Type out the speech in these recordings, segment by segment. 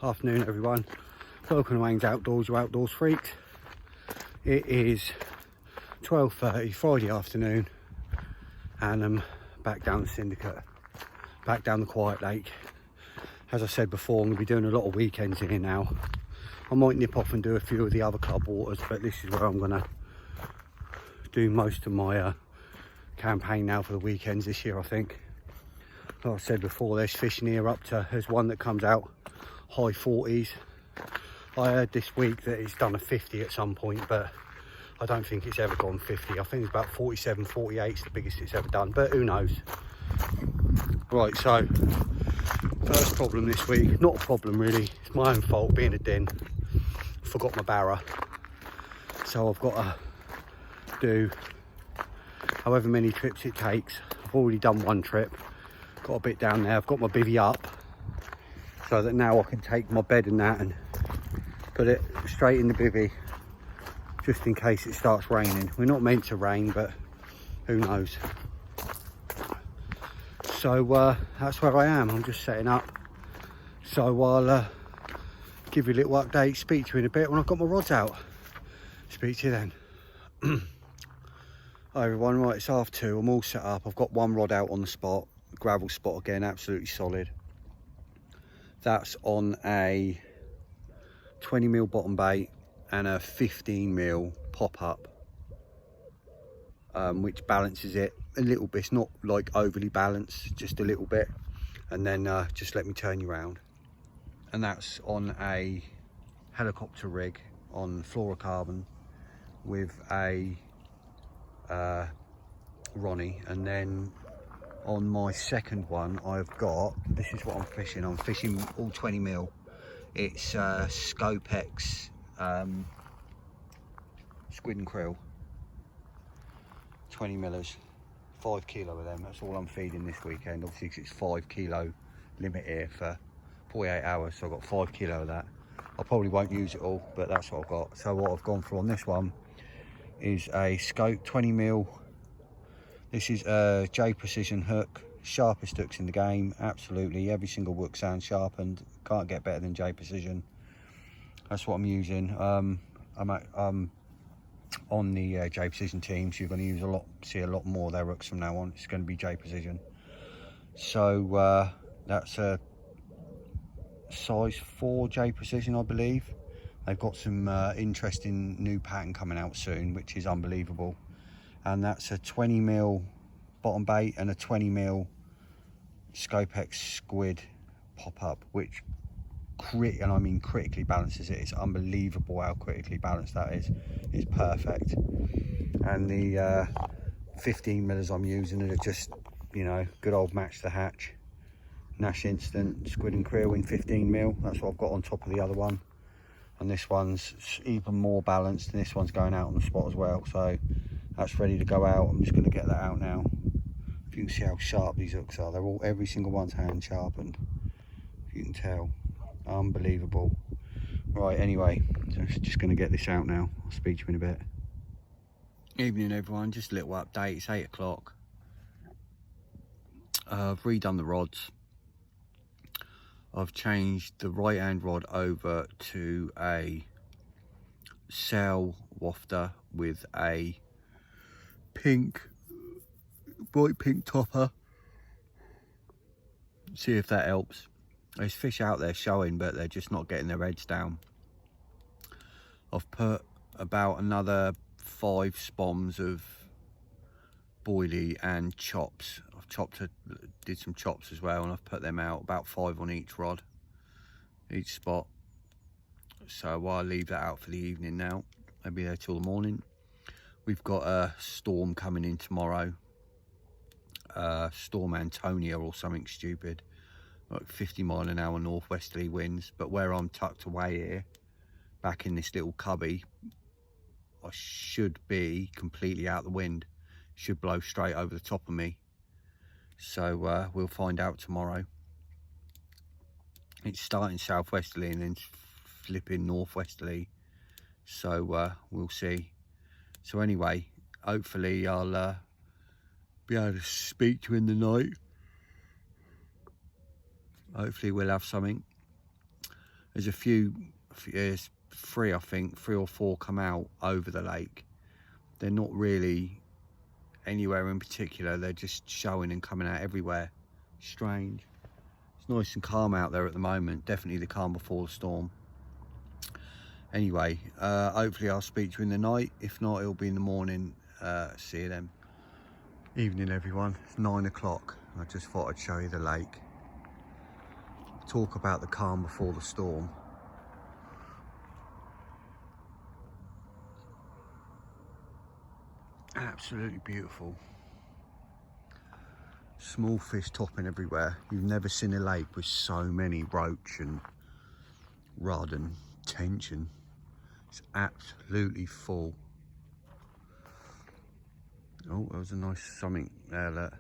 Afternoon everyone, welcome to Wayne's Outdoors, your outdoors freaks. It is 12:30 Friday afternoon and I'm back down the Syndicate, back down the Quiet Lake. As I said before, I'm going to be doing a lot of weekends in here now. I might nip off and do a few of the other club waters, but this is where I'm going to do most of my campaign now for the weekends this year, I think. Like I said before, there's fishing here up to, there's one that comes out high 40s. I heard this week that it's done a 50 at some point, but I don't think it's ever gone 50. I think it's about 47, 48 is the biggest it's ever done, but who knows. Right, so first problem this week, not a problem really, it's my own fault being a din. Forgot my barra, so I've got to do however many trips it takes. I've already done one trip, got a bit down there, I've got my bivvy up so that now I can take my bed and that and put it straight in the bivvy just in case it starts raining. We're not meant to rain, but who knows. So that's where I am. I'm just setting up, so I'll give you a little update, speak to you in a bit when I've got my rods out. Speak to you then. Hi everyone, right, it's 2:30, I'm all set up. I've got one rod out on the spot, gravel spot again, absolutely solid. That's on a 20mm bottom bait and a 15mm pop-up, which balances it a little bit. It's not like overly balanced, just a little bit. And then just let me turn you around. And that's on a helicopter rig on fluorocarbon with a Ronnie. And then on my second one I've got, this is what I'm fishing all 20mm. It's Scopex squid and krill, 20mm, 5 kilo of them. That's all I'm feeding this weekend, obviously, because it's 5 kilo limit here for 48 hours, so I've got 5 kilo of that. I probably won't use it all, but that's what I've got. So what I've gone for on this one is a scope 20mm. This is a J Precision hook, sharpest hooks in the game, absolutely. Every single hook sounds sharpened, can't get better than J Precision. That's what I'm using. I'm on the J Precision team, so you're going to see a lot more of their hooks from now on. It's going to be J Precision. So that's a size 4 J Precision, I believe. They've got some interesting new pattern coming out soon, which is unbelievable. And that's a 20mm bottom bait and a 20mm Scopex squid pop-up, which and I mean critically balances it. It's unbelievable how critically balanced that is. It's perfect. And the 15mm I'm using are just, you know, good old match the hatch Nash Instant squid and krill in 15mm. That's what I've got on top of the other one, and this one's even more balanced, and this one's going out on the spot as well, so that's ready to go out. I'm just going to get that out now. If you can see how sharp these hooks are, they're all, every single one's hand sharpened, if you can tell. Unbelievable. Right, anyway, so just going to get this out now. I'll speak to you in a bit. Evening everyone, just a little update. It's 8 o'clock. I've redone the rods. I've changed the right hand rod over to a sail wafter with a bright pink topper. See if that helps. There's fish out there showing, but they're just not getting their heads down. I've put about another 5 spoms of boilie and chops. Did some chops as well, and I've put them out, about 5 on each rod, each spot. So I'll leave that out for the evening now. I'll be there till the morning. We've got a storm coming in tomorrow. Storm Antonia or something stupid. Like 50-mile-an-hour northwesterly winds, but where I'm tucked away here, back in this little cubby, I should be completely out the wind. Should blow straight over the top of me. So we'll find out tomorrow. It's starting southwesterly and then flipping northwesterly, so we'll see. So anyway, hopefully I'll be able to speak to you in the night. Hopefully we'll have something. There's a few, there's three, I think, 3 or 4 come out over the lake. They're not really anywhere in particular, they're just showing and coming out everywhere. Strange. It's nice and calm out there at the moment, definitely the calm before the storm. Anyway, hopefully I'll speak to you in the night. If not, it'll be in the morning. See you then. Evening everyone, it's 9 o'clock. I just thought I'd show you the lake. Talk about the calm before the storm. Absolutely beautiful. Small fish topping everywhere. You've never seen a lake with so many roach and rudd and tension. It's absolutely full. Oh, there was a nice something there that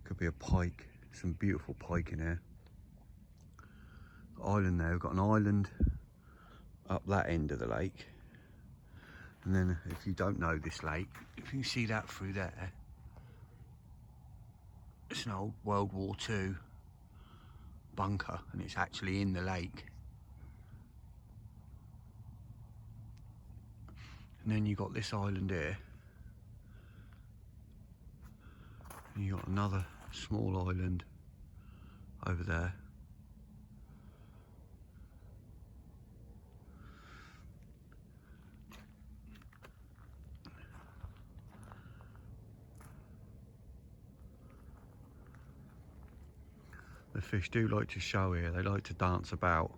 could be a pike. Some beautiful pike in here. Island there, we've got an island up that end of the lake. And then if you don't know this lake, if you can see that through there, it's an old World War II bunker and it's actually in the lake. And then you got this island here. And you got another small island over there. The fish do like to show here, they like to dance about.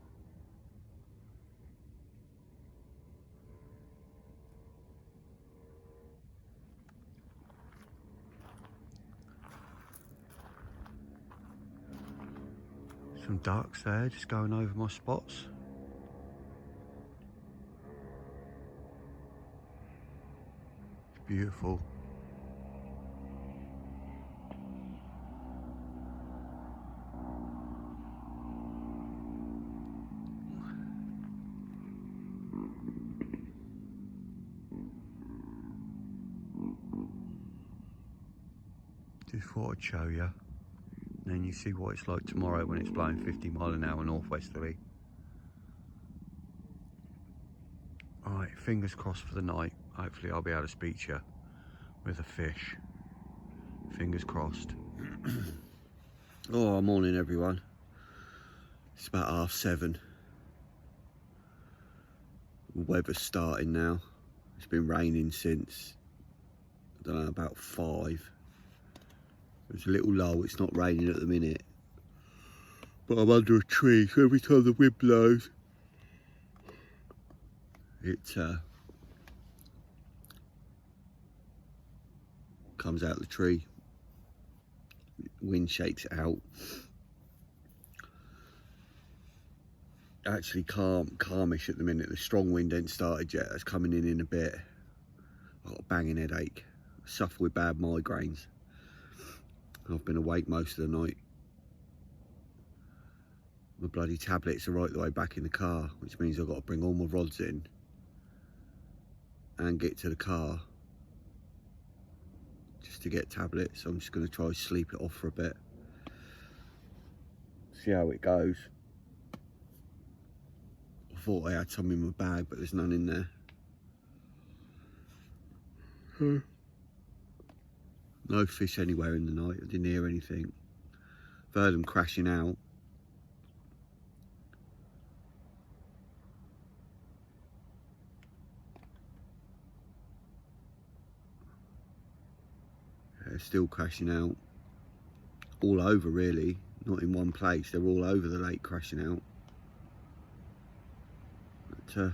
Some ducks there, just going over my spots. It's beautiful. Just thought I'd show you. And then you see what it's like tomorrow when it's blowing 50 mile an hour northwesterly. Alright, fingers crossed for the night. Hopefully I'll be able to speak to you with a fish. Fingers crossed. Oh, morning everyone. It's about 7:30. The weather's starting now. It's been raining since, I don't know, about 5. It's a little low, it's not raining at the minute. But I'm under a tree, so every time the wind blows, it comes out the tree. Wind shakes it out. Actually calmish at the minute. The strong wind ain't started yet, it's coming in a bit. I've got a banging headache. I suffer with bad migraines. I've been awake most of the night. My bloody tablets are right the way back in the car, which means I've got to bring all my rods in and get to the car just to get tablets. I'm just going to try to sleep it off for a bit. See how it goes. I thought I had some in my bag, but there's none in there. No fish anywhere in the night. I didn't hear anything. I've heard them crashing out. Yeah, they're still crashing out. All over really, not in one place. They're all over the lake crashing out. But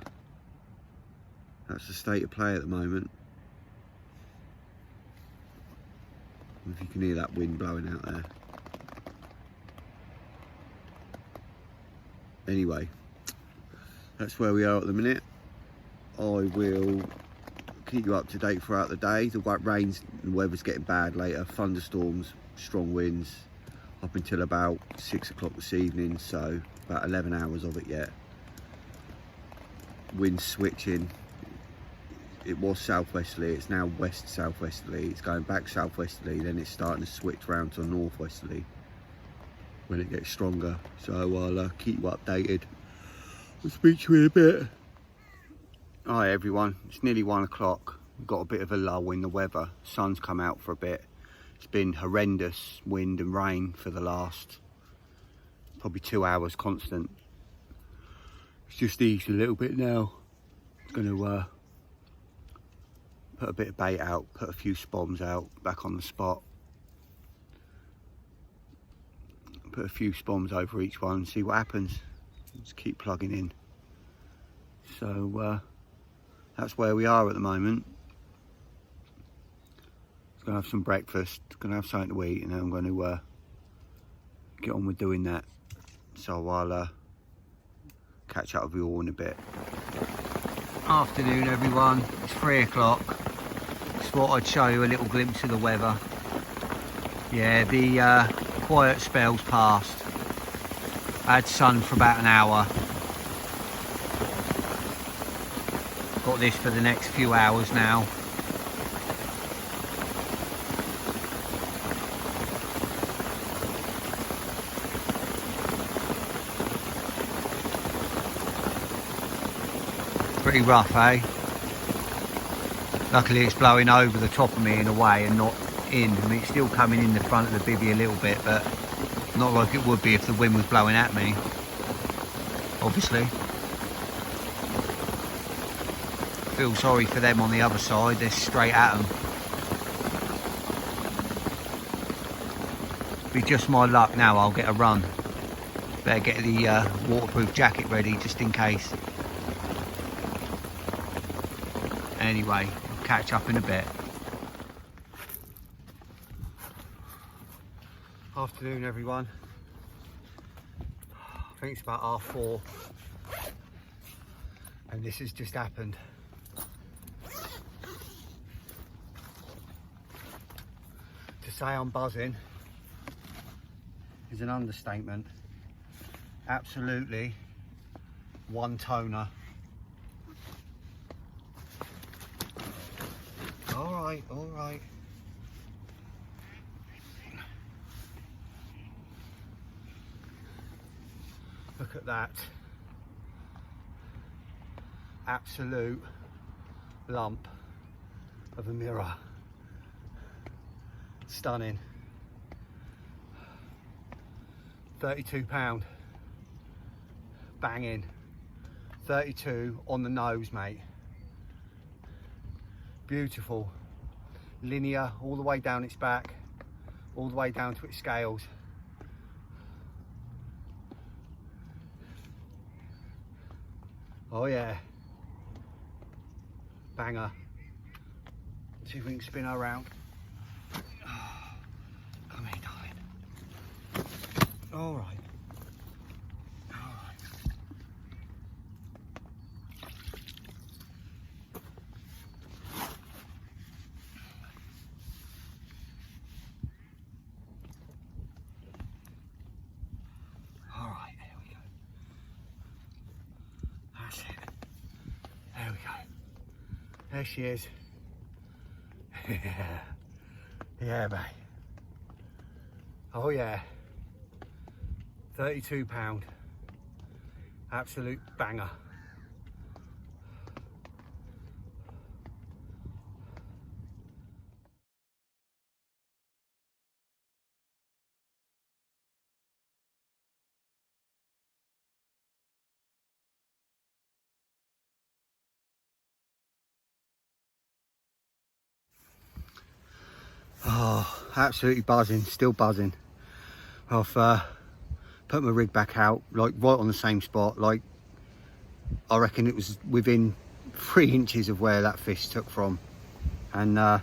that's the state of play at the moment. If you can hear that wind blowing out there. Anyway, that's where we are at the minute. I will keep you up to date throughout the day. The rains and weather's getting bad later. Thunderstorms, strong winds up until about 6 o'clock this evening, so about 11 hours of it yet. Wind switching. It was southwesterly, it's now west southwesterly, it's going back southwesterly, then it's starting to switch round to northwesterly. when it gets stronger. So I'll keep you updated. I'll speak to you in a bit. Hi everyone, it's nearly 1 o'clock. We've got a bit of a lull in the weather. Sun's come out for a bit. It's been horrendous wind and rain for the last probably 2 hours constant. It's just eased a little bit now. I'm going to put a bit of bait out, put a few spoms out back on the spot. Put a few spoms over each one and see what happens. Just keep plugging in. So that's where we are at the moment. I'm going to have some breakfast, going to have something to eat, and then I'm going to get on with doing that. So I'll catch up with you all in a bit. Afternoon everyone, it's 3 o'clock. Just thought I'd show you a little glimpse of the weather. Yeah, the quiet spell's passed. I had sun for about an hour. Got this for the next few hours now. Pretty rough, eh? Luckily it's blowing over the top of me in a way and not in. I mean, it's still coming in the front of the bivvy a little bit, but not like it would be if the wind was blowing at me, obviously. Feel sorry for them on the other side, they're straight at them. Be just my luck now, I'll get a run. Better get the waterproof jacket ready just in case. Anyway, I'll catch up in a bit. Afternoon everyone. I think it's about 4:30 and this has just happened. To say I'm buzzing is an understatement. Absolutely one toner. All right. Look at that. Absolute lump of a mirror. Stunning. £32. Banging. 32 on the nose, mate. Beautiful. Linear all the way down its back, all the way down to its scales. Oh yeah. Banger. See if we can spin her around. Oh, come here, darling. All right. There she is. Yeah, mate. Oh yeah. £32. Absolute banger. Oh, absolutely buzzing, still buzzing. I've put my rig back out, like right on the same spot. Like, I reckon it was within 3 inches of where that fish took from. And I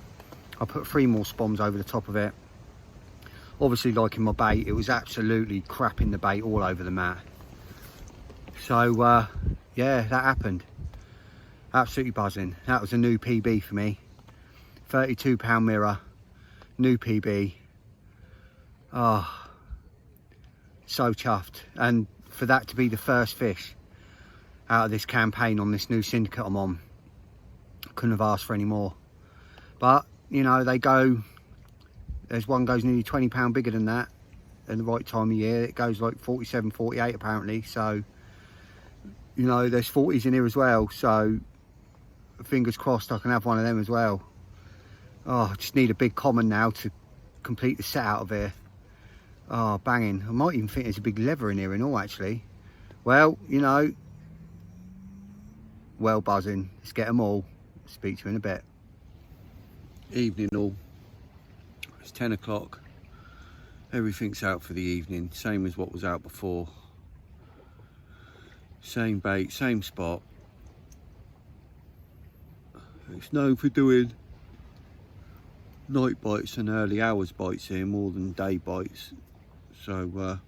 put 3 more spoms over the top of it. Obviously liking my bait, it was absolutely crapping the bait all over the mat. So yeah, that happened. Absolutely buzzing. That was a new PB for me. £32 mirror. New PB. Oh, so chuffed. And for that to be the first fish out of this campaign on this new syndicate I'm on, couldn't have asked for any more. But you know, they go, there's one goes nearly £20 bigger than that, and the right time of year. It goes like 47, 48 apparently, so you know there's 40s in here as well, so fingers crossed I can have one of them as well. Oh, I just need a big common now to complete the set out of here. Oh, banging. I might even think there's a big lever in here and all, actually. Well, you know, well buzzing. Let's get them all. Speak to you in a bit. Evening all. It's 10 o'clock. Everything's out for the evening, same as what was out before. Same bait, same spot. It's known for doing night bites and early hours bites here more than day bites, so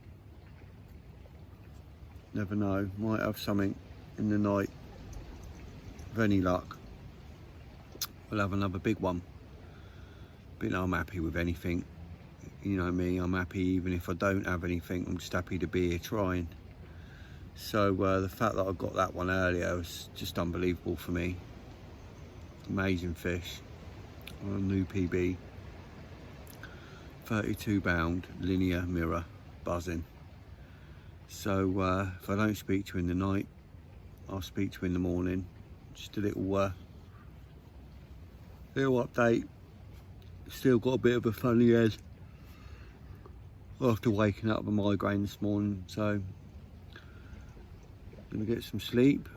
never know, might have something in the night. With any luck we'll have another big one, but I'm happy with anything, you know me, I'm happy even if I don't have anything. I'm just happy to be here trying. So the fact that I got that one earlier was just unbelievable for me. Amazing fish on a new PB, 32 pound linear mirror, buzzing. So if I don't speak to you in the night, I'll speak to you in the morning. Just a little update. Still got a bit of a funny head after waking up with a migraine this morning, so gonna get some sleep.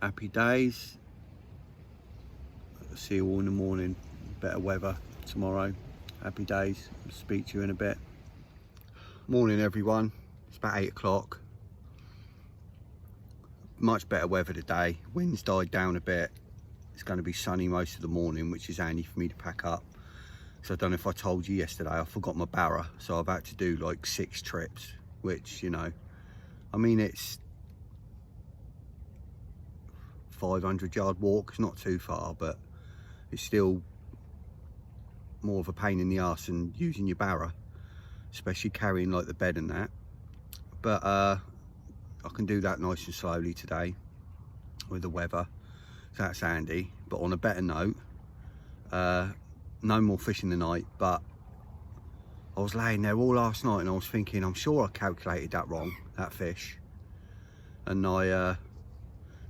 Happy days. See you all in the morning. Better weather tomorrow. Happy days. I'll speak to you in a bit. Morning everyone. It's about 8 o'clock. Much better weather today. Wind's died down a bit. It's going to be sunny most of the morning, which is handy for me to pack up. So I don't know if I told you yesterday, I forgot my barra, so I've had to do like 6 trips, which, you know, I mean, it's 500-yard walk. It's not too far, but it's still more of a pain in the arse than using your barra, especially carrying like the bed and that. But I can do that nice and slowly today with the weather, so that's handy. But on a better note, no more fishing tonight, but I was laying there all last night and I was thinking, I'm sure I calculated that wrong, that fish. And I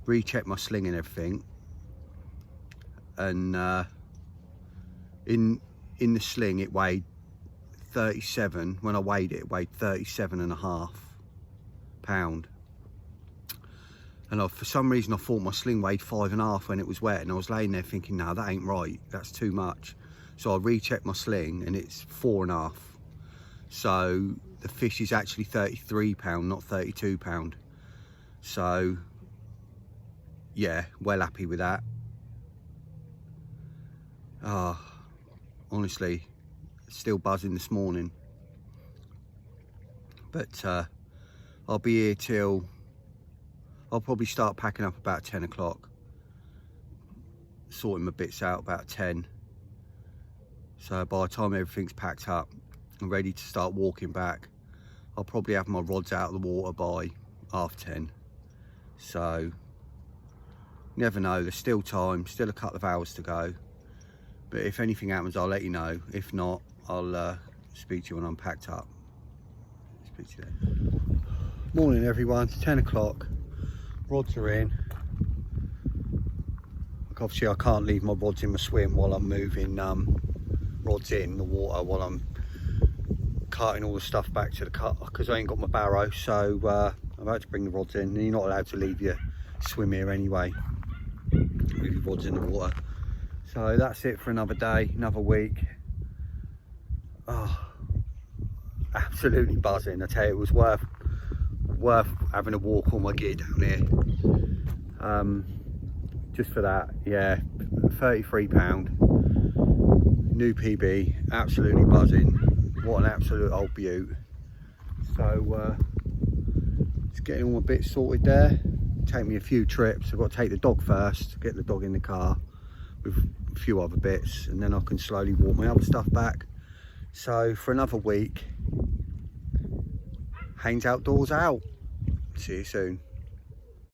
rechecked my sling and everything, and in the sling it weighed 37. When I weighed it, it weighed 37.5 pound. And for some reason I thought my sling weighed 5.5 when it was wet, and I was laying there thinking, no, that ain't right, that's too much. So I rechecked my sling and it's 4.5. So the fish is actually 33 pound, not 32 pound. So yeah, well happy with that. Honestly, still buzzing this morning. But I'll be here till, I'll probably start packing up about 10 o'clock. Sorting my bits out about 10. So by the time everything's packed up and ready to start walking back, I'll probably have my rods out of the water by 10:30. So never know, there's still time, still a couple of hours to go. But if anything happens, I'll let you know. If not, I'll speak to you when I'm packed up. Speak to you then. Morning everyone, it's 10 o'clock. Rods are in. Obviously I can't leave my rods in my swim while I'm moving rods in the water, while I'm carting all the stuff back to the cut, because I ain't got my barrow. So I've had to bring the rods in, and you're not allowed to leave your swim here anyway, leave your rods in the water. So that's it for another day, another week. Oh, absolutely buzzing. I tell you, it was worth having a walk on my gear down here. Just for that, yeah. 33 pound, new PB, absolutely buzzing. What an absolute old beaut. So just getting all my bits sorted there. Take me a few trips. I've got to take the dog first, get the dog in the car with a few other bits, and then I can slowly walk my other stuff back. So for another week, Haynes Outdoors out. See you soon.